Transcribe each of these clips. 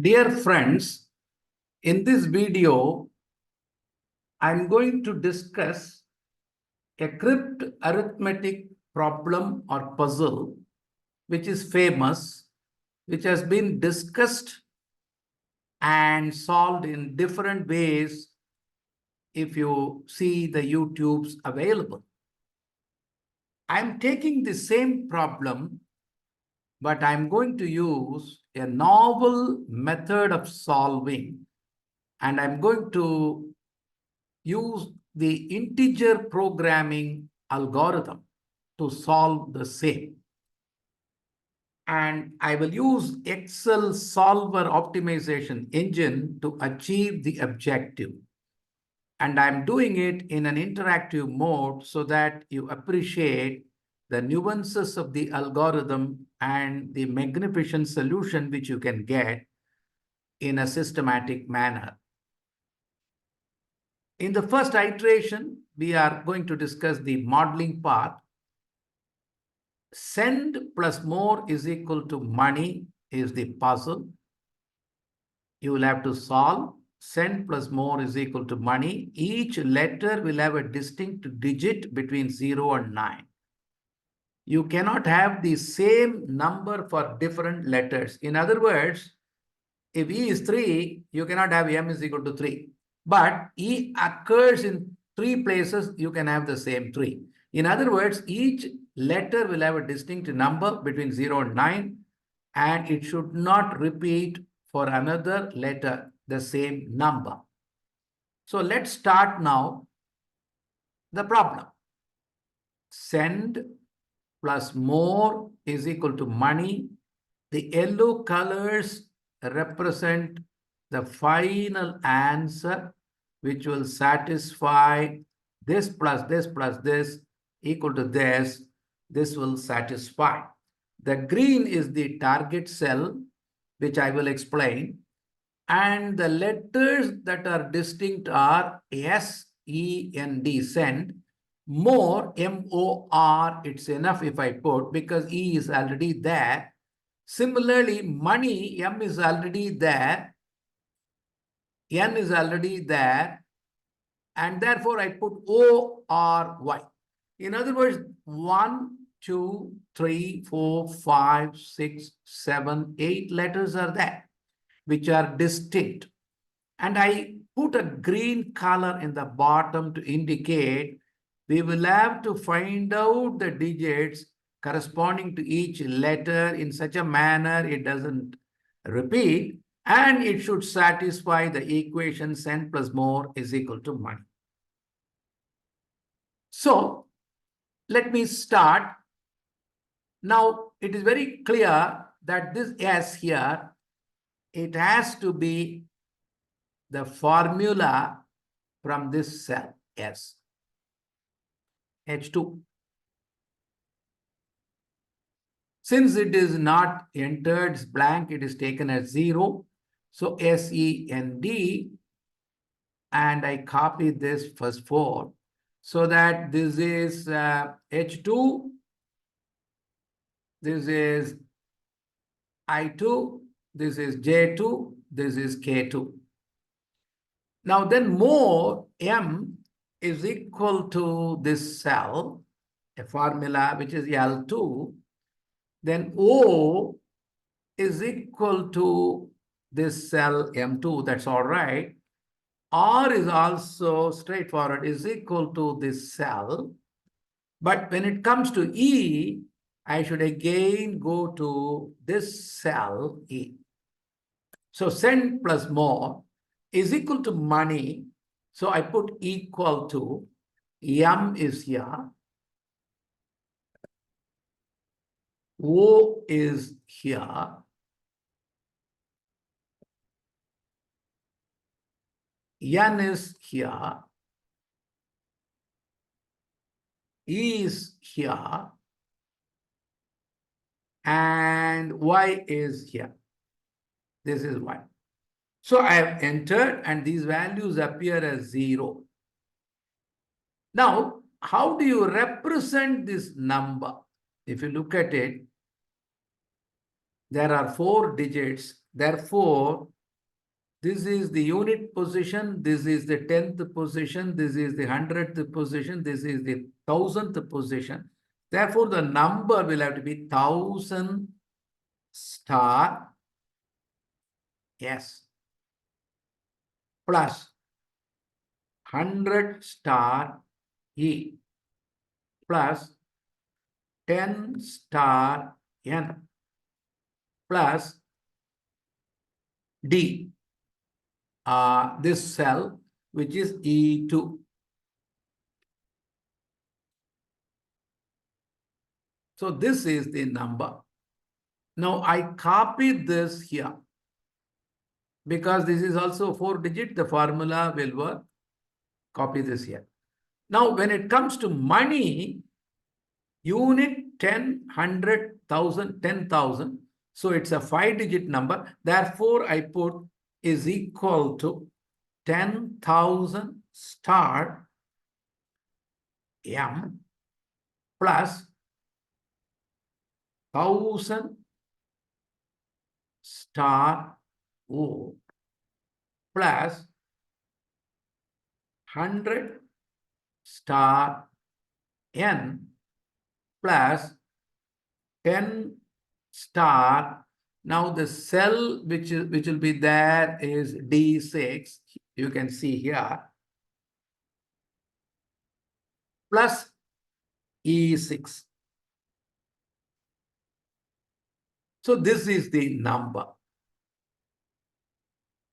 Dear friends, in this video, I'm going to discuss a crypt arithmetic problem or puzzle, which is famous, which has been discussed and solved in different ways if you see the YouTubes available. I'm taking the same problem, but I'm going to use a novel method of solving, and I'm going to use the integer programming algorithm to solve the same. And I will use Excel solver optimization engine to achieve the objective. And I'm doing it in an interactive mode so that you appreciate the nuances of the algorithm and the magnificent solution which you can get in a systematic manner. In the first iteration, we are going to discuss the modeling part. Send plus more is equal to money is the puzzle. You will have to solve. Send plus more is equal to money. Each letter will have a distinct digit between 0 and 9. You cannot have the same number for different letters. In other words, if E is 3, you cannot have M is equal to 3. But E occurs in 3 places, you can have the same 3. In other words, each letter will have a distinct number between 0 and 9, and it should not repeat for another letter the same number. So let's start now the problem. Send plus more is equal to money. The yellow colors represent the final answer, which will satisfy this plus this equal to this. This will satisfy. The green is the target cell, which I will explain. And the letters that are distinct are S, E, N, D, send. More, M-O-R, it's enough if I put, because E is already there. Similarly, money, M is already there, N is already there, and therefore I put O-R-Y. In other words, 1, 2, 3, 4, 5, 6, 7, 8 letters are there, which are distinct. And I put a green color in the bottom to indicate we will have to find out the digits corresponding to each letter in such a manner it doesn't repeat, and it should satisfy the equation send plus more is equal to money. So let me start. Now it is very clear that this S here, it has to be the formula from this cell S, H2. Since it is not entered, it's blank, it is taken as 0. So SEND, and I copy this first 4, so that this is H2, this is I2, this is J2, this is K2. Now then more, M is equal to this cell, a formula which is L2. Then O is equal to this cell M2, that's all right. R is also straightforward, is equal to this cell. But when it comes to E, I should again go to this cell E. So send plus more is equal to money. So I put equal to, M is here, O is here, N is here, E is here, and Y is here. This is Y. So I have entered, and these values appear as 0. Now, how do you represent this number? If you look at it, there are 4 digits Therefore, this is the unit position, this is the 10th position, this is the 100th position, this is the 1000th position. Therefore, the number will have to be 1000 star S plus 100 star E plus 10 star N plus D. This cell, which is E2. So this is the number. Now I copied this here because this is also 4-digit. The formula will work. Copy this here. Now, when it comes to money, unit 10, 100, 1000, 10,000. So it's a 5-digit number. Therefore, I put is equal to 10,000 star M plus 1000 star O plus 100 star N plus 10 star. Now the cell which will be there is D6. You can see here. Plus E6. So this is the number.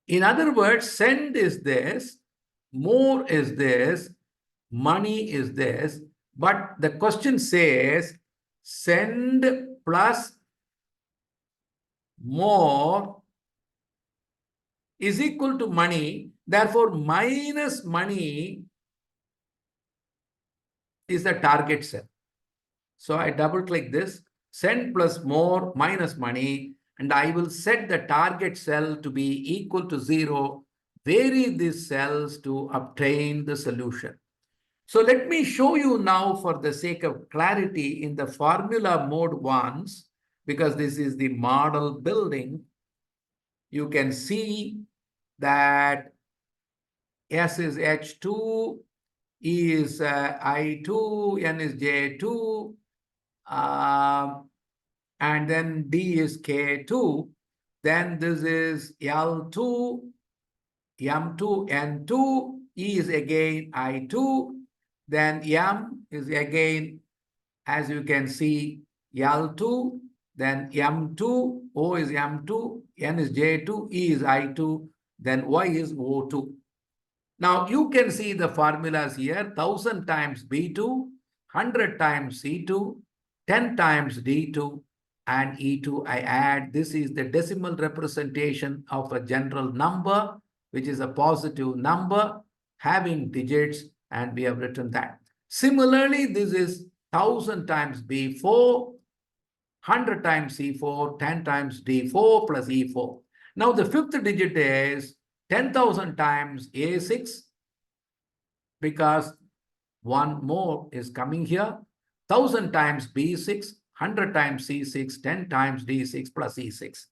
In other words, send is this, more is this, money is this, but the question says send plus more is equal to money. Therefore, minus money is the target cell. So I double click this, send plus more minus money, and I will set the target cell to be equal to 0. Vary these cells to obtain the solution. So let me show you now, for the sake of clarity, in the formula mode once, because this is the model building. You can see that S is H2, E is I2, N is J2, and then D is K2. Then this is L2, M2, N2, E is again I2. Then M is again, as you can see, L2, then M2, O is M2, N is J2, E is I2, then Y is O2. Now you can see the formulas here: 1000 times B2, 100 times C2, 10 times D2, and E2 I add. This is the decimal representation of a general number, which is a positive number having digits, and we have written that. Similarly, this is 1000 times B4, 100 times C4, 10 times D4 plus E4. Now the fifth digit is 10,000 times A6, because one more is coming here. 1000 times B6, 100 times C6, 10 times D6 plus E6.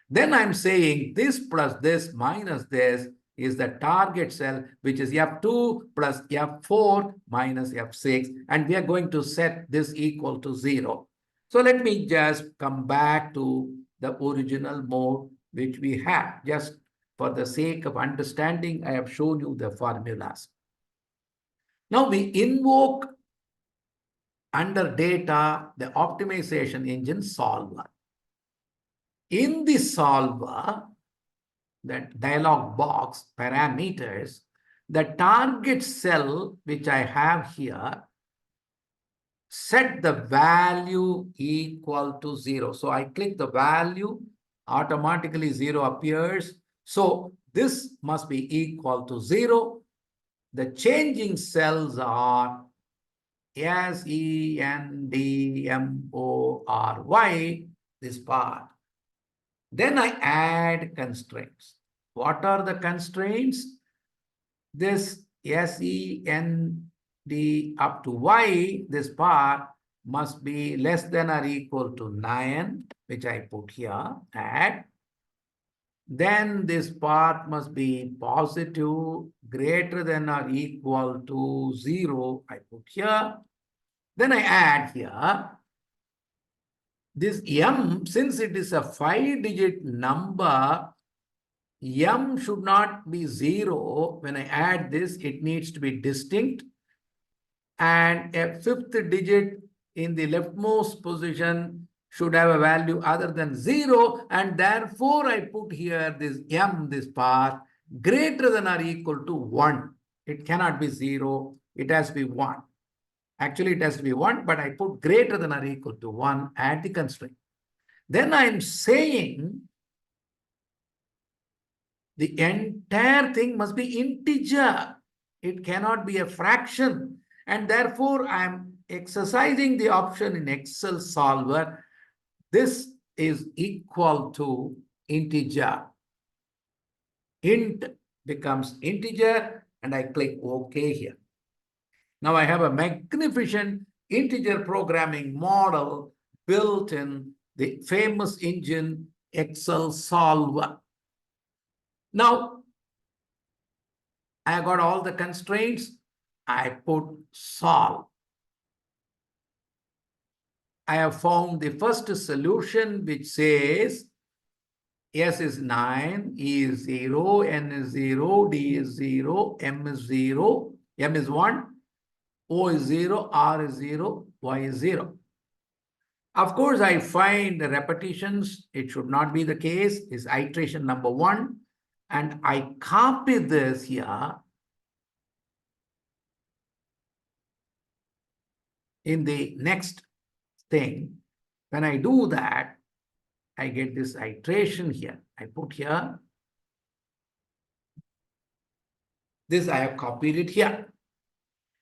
Then I'm saying this plus this minus this is the target cell, which is F2 plus F4 minus F6. And we are going to set this equal to 0. So let me just come back to the original mode which we have. Just for the sake of understanding, I have shown you the formulas. Now we invoke under data the optimization engine solver. In the solver, that dialog box parameters, the target cell which I have here, set the value equal to 0. So I click the value, automatically 0 appears. So this must be equal to 0. The changing cells are SENDplusMORE, this part. Then I add constraints. What are the constraints? This SEND up to Y, this part must be less than or equal to 9, which I put here, add. then this part must be positive, greater than or equal to 0. I put here. Then I add here. This M, since it is a 5-digit number, M should not be 0. When I add this, it needs to be distinct. And a 5th digit in the leftmost position should have a value other than 0. And therefore, I put here this M, this part, greater than or equal to 1. It cannot be 0. It has to be 1. Actually, it has to be 1, but I put greater than or equal to 1 at the constraint. Then I'm saying the entire thing must be integer. It cannot be a fraction. And therefore, I'm exercising the option in Excel solver. This is equal to integer. Int becomes integer, and I click OK here. Now I have a magnificent integer programming model built in the famous engine Excel solver. Now, I got all the constraints. I put solve. I have found the first solution which says S is 9, E is 0, N is 0, D is 0, M is 0, M is 1, O is 0, R is 0, Y is 0. Of course, I find the repetitions. It should not be the case. Is iteration number 1. And I copy this here in the next thing. When I do that, I get this iteration here. I put here. This I have copied it here.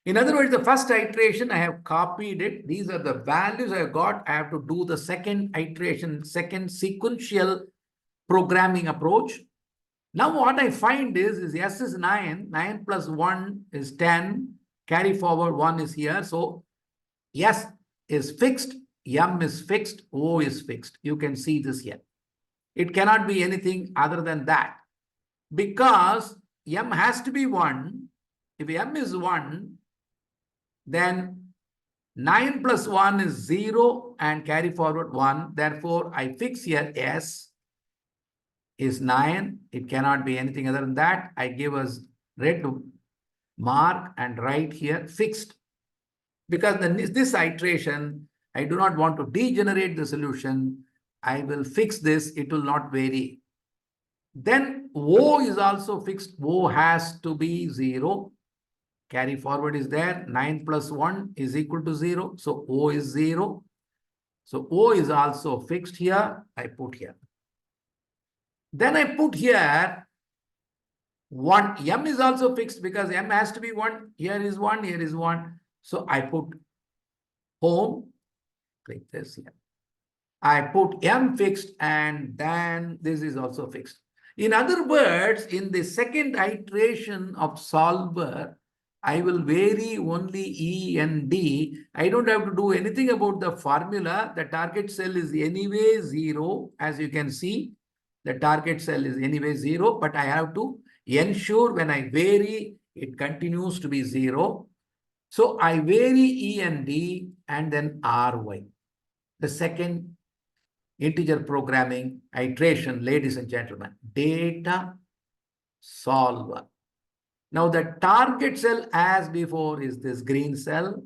In other words, the first iteration, I have copied it. These are the values I got. I have to do the second iteration, second sequential programming approach. Now what I find is S is 9, 9 plus 1 is 10, carry forward 1 is here. So S is fixed, M is fixed, O is fixed. You can see this here. It cannot be anything other than that. Because M has to be 1. If M is 1, then 9 plus 1 is 0 and carry forward 1. Therefore, I fix here S is 9. It cannot be anything other than that. I give us red mark and write here fixed. Because this iteration, I do not want to degenerate the solution. I will fix this. It will not vary. Then O is also fixed. O has to be 0. Carry forward is there. 9 plus 1 is equal to 0. So O is 0. So O is also fixed here. I put here. Then I put here 1. M is also fixed because M has to be 1. Here is 1. Here is 1. So I put home. Click this here. I put M fixed and then this is also fixed. In other words, in the second iteration of solver, I will vary only E and D. I don't have to do anything about the formula. The target cell is anyway 0. As you can see, the target cell is anyway 0. But I have to ensure when I vary, it continues to be 0. So I vary E and D and then RY. The second integer programming iteration, ladies and gentlemen, data solver. Now the target cell as before is this green cell.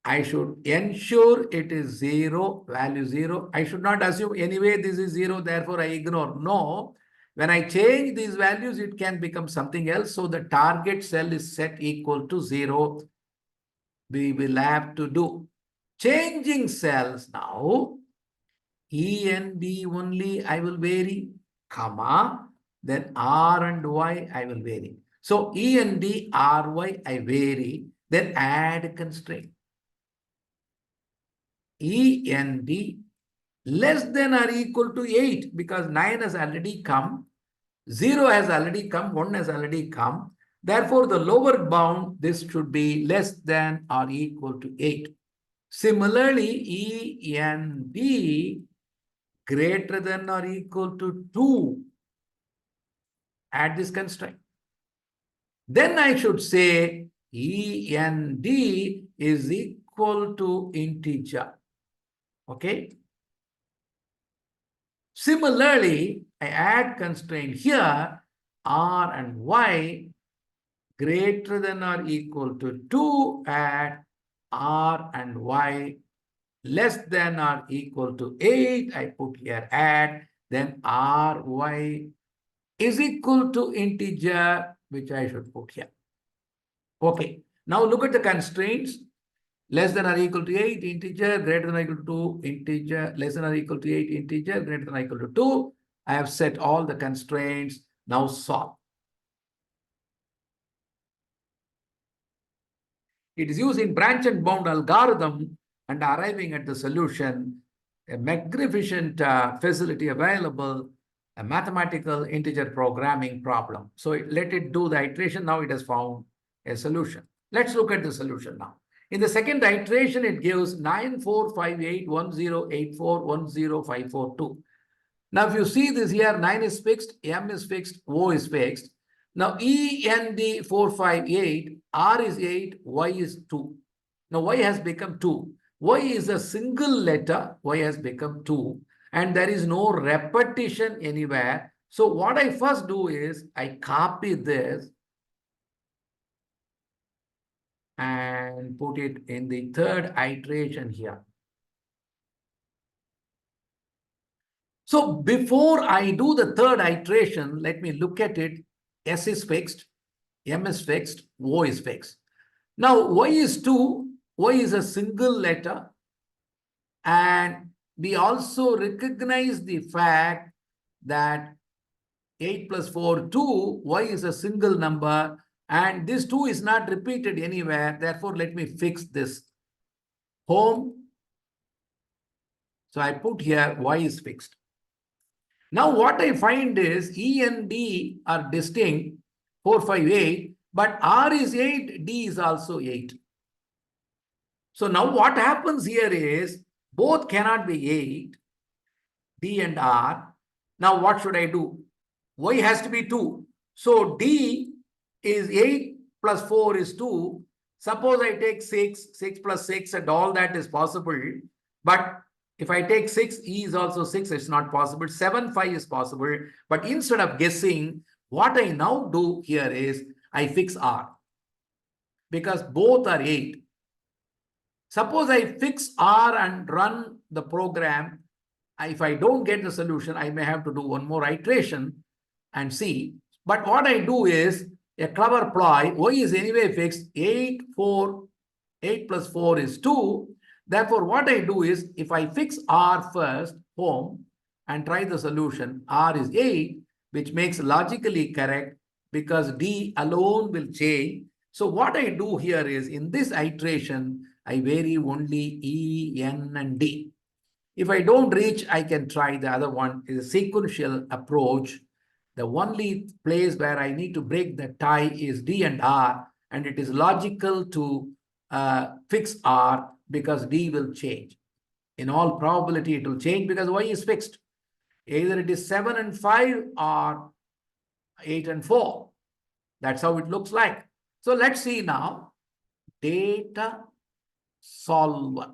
I should ensure it is 0, value 0. I should not assume anyway this is 0, therefore I ignore. No, when I change these values, it can become something else. So the target cell is set equal to 0. We will have to do changing cells now. E and D only I will vary, comma, then R and Y I will vary. So E and D, R, Y I vary, then add constraint. E and D less than or equal to 8 because 9 has already come, 0 has already come, 1 has already come. Therefore, the lower bound, this should be less than or equal to 8. Similarly, E and D greater than or equal to 2. add this constraint. Then I should say END is equal to integer. Okay. Similarly, I add constraint here, R and Y greater than or equal to 2 at R and Y less than or equal to 8. I put here add, then R, Y is equal to integer, which I should put here. Okay, now look at the constraints. Less than or equal to 8, integer, greater than or equal to 2, integer, less than or equal to 8, integer, greater than or equal to 2. I have set all the constraints. Now solve. It is used in branch and bound algorithm and arriving at the solution, a magnificent facility available, a mathematical integer programming problem. So let it do the iteration. Now it has found a solution. Let's look at the solution now. In the second iteration, it gives 945810841054.2. Now, if you see this here, 9 is fixed, M is fixed, O is fixed. Now, END 458, R is 8, Y is 2. Now, Y has become 2. Y is a single letter, Y has become 2. And there is no repetition anywhere. So, what I first do is, I copy this and put it in the third iteration here. So before I do the third iteration, let me look at it. S is fixed, M is fixed, O is fixed. Now Y is 2, Y is a single letter. And we also recognize the fact that 8 plus 4, 2, Y is a single number. And this 2 is not repeated anywhere. Therefore, let me fix this home. So I put here Y is fixed. Now what I find is E and D are distinct, 4, 5, 8, but R is 8, D is also 8. So now what happens here is both cannot be 8, D and R. Now what should I do? Y has to be 2. So D is 8 plus 4 is 2. Suppose I take 6, 6 plus 6 and all that is possible. But if I take 6, E is also 6, it's not possible. 7, 5 is possible. But instead of guessing, what I now do here is I fix R. Because both are 8. Suppose I fix R and run the program. If I don't get the solution, I may have to do one more iteration and see. But what I do is a clever ploy. Y is anyway fixed. 8 plus 4 is 2. Therefore, what I do is, if I fix R first, home, and try the solution, R is 8, which makes logically correct because D alone will change. So what I do here is, in this iteration, I vary only E, N, and D. If I don't reach, I can try the other one. It's a sequential approach. The only place where I need to break the tie is D and R, and it is logical to fix R because D will change. In all probability, it will change because Y is fixed. Either it is 7 and 5 or 8 and 4. That's how it looks like. So let's see now. Data solver.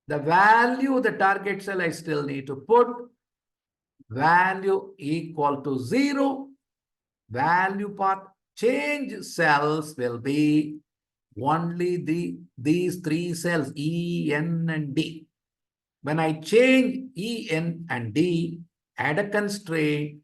The value of the target cell I still need to put. Value equal to 0. Value part. Change cells will be only these 3 cells, E, N, and D. When I change E, N, and D, add a constraint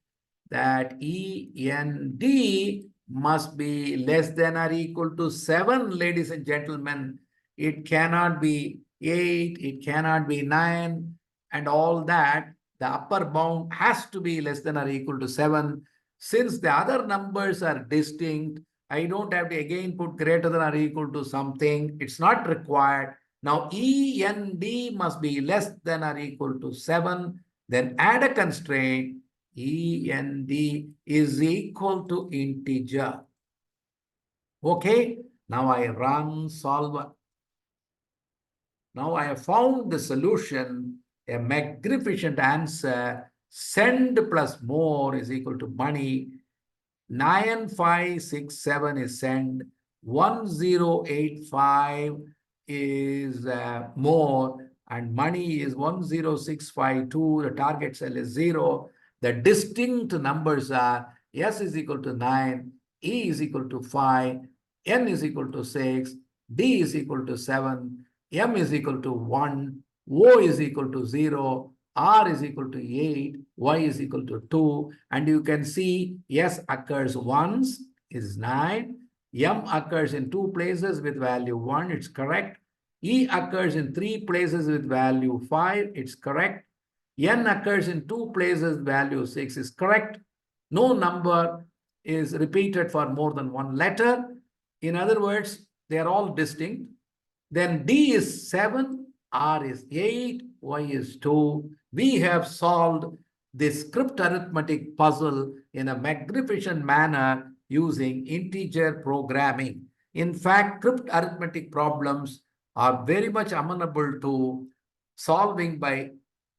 that E, N, D must be less than or equal to 7, ladies and gentlemen. It cannot be 8, it cannot be 9, and all that. The upper bound has to be less than or equal to 7. Since the other numbers are distinct, I don't have to again put greater than or equal to something. It's not required. Now, E, N, D must be less than or equal to 7. Then add a constraint. E, N, D is equal to integer. Okay. Now I run solver. Now I have found the solution, a magnificent answer Send plus more is equal to money. 9567 is send. 1085 is more, and money is 10652. The target cell is 0. The distinct numbers are S is equal to 9, E is equal to 5, N is equal to 6, D is equal to 7, M is equal to 1, O is equal to 0, R is equal to 8, Y is equal to 2. And you can see S occurs once, is 9. M occurs in 2 places with value 1, it's correct. E occurs in 3 places with value 5, it's correct. N occurs in 2 places, value 6 is correct. No number is repeated for more than 1 letter. In other words, they are all distinct. Then D is 7, R is 8, Y is 2. We have solved this crypt arithmetic puzzle in a magnificent manner using integer programming. In fact, crypt arithmetic problems are very much amenable to solving by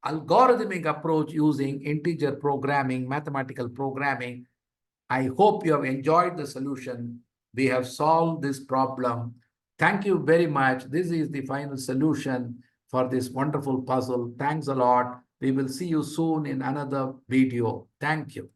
algorithmic approach using integer programming, mathematical programming. I hope you have enjoyed the solution. We have solved this problem. Thank you very much. This is the final solution for this wonderful puzzle. Thanks a lot. We will see you soon in another video. Thank you.